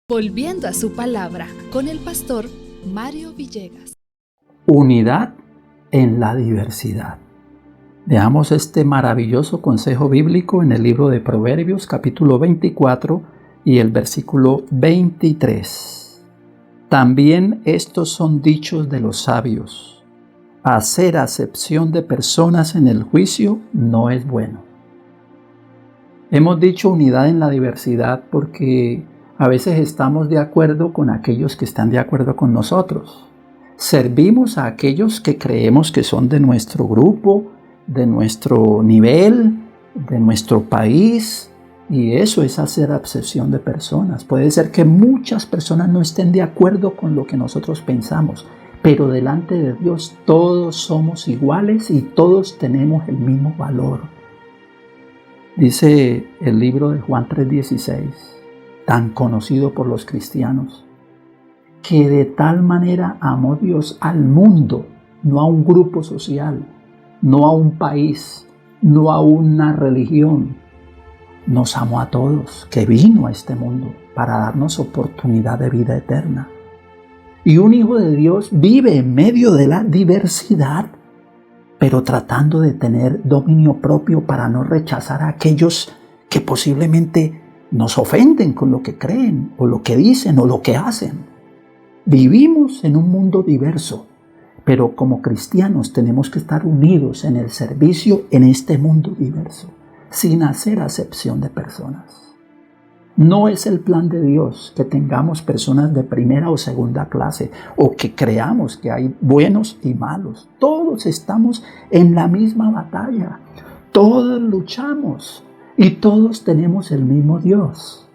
Volviendo a su palabra con el pastor Mario Villegas. Unidad en la diversidad. Veamos este maravilloso consejo bíblico en el libro de Proverbios, capítulo 24 y el versículo 23. También estos son dichos de los sabios: hacer acepción de personas en el juicio no es bueno. Hemos dicho unidad en la diversidad porque a veces estamos de acuerdo con aquellos que están de acuerdo con nosotros. Servimos a aquellos que creemos que son de nuestro grupo, de nuestro nivel, de nuestro país, y eso es hacer acepción de personas. Puede ser que muchas personas no estén de acuerdo con lo que nosotros pensamos, pero delante de Dios todos somos iguales y todos tenemos el mismo valor. Dice el libro de Juan 3:16, tan conocido por los cristianos, que de tal manera amó Dios al mundo, no a un grupo social, no a un país, no a una religión. Nos amó a todos, que vino a este mundo para darnos oportunidad de vida eterna. Y un hijo de Dios vive en medio de la diversidad, pero tratando de tener dominio propio para no rechazar a aquellos que posiblemente nos ofenden con lo que creen o lo que dicen o lo que hacen. Vivimos en un mundo diverso, pero como cristianos tenemos que estar unidos en el servicio en este mundo diverso, sin hacer acepción de personas. No es el plan de Dios que tengamos personas de primera o segunda clase o que creamos que hay buenos y malos. Todos estamos en la misma batalla, todos luchamos y todos tenemos el mismo Dios.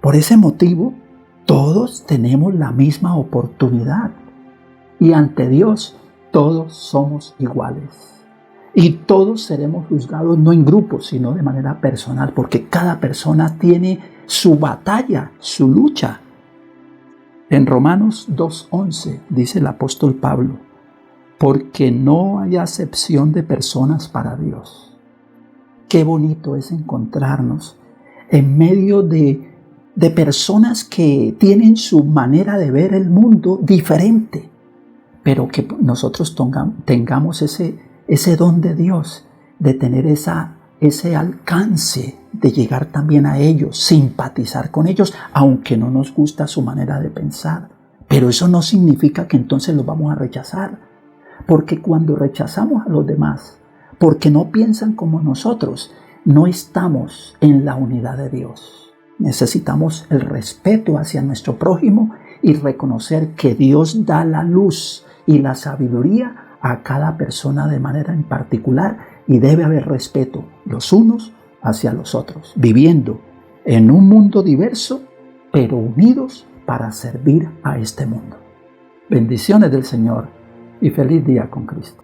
Por ese motivo, todos tenemos la misma oportunidad y ante Dios todos somos iguales. Y todos seremos juzgados no en grupos, sino de manera personal, porque cada persona tiene su batalla, su lucha. En Romanos 2:11 dice el apóstol Pablo, porque no hay acepción de personas para Dios. Qué bonito es encontrarnos en medio de personas que tienen su manera de ver el mundo diferente, pero que nosotros tengamos ese don de Dios, de tener ese alcance de llegar también a ellos, simpatizar con ellos, aunque no nos gusta su manera de pensar. Pero eso no significa que entonces los vamos a rechazar, porque cuando rechazamos a los demás, porque no piensan como nosotros, no estamos en la unidad de Dios. Necesitamos el respeto hacia nuestro prójimo y reconocer que Dios da la luz y la sabiduría a cada persona de manera en particular y debe haber respeto los unos hacia los otros, viviendo en un mundo diverso, pero unidos para servir a este mundo. Bendiciones del Señor y feliz día con Cristo.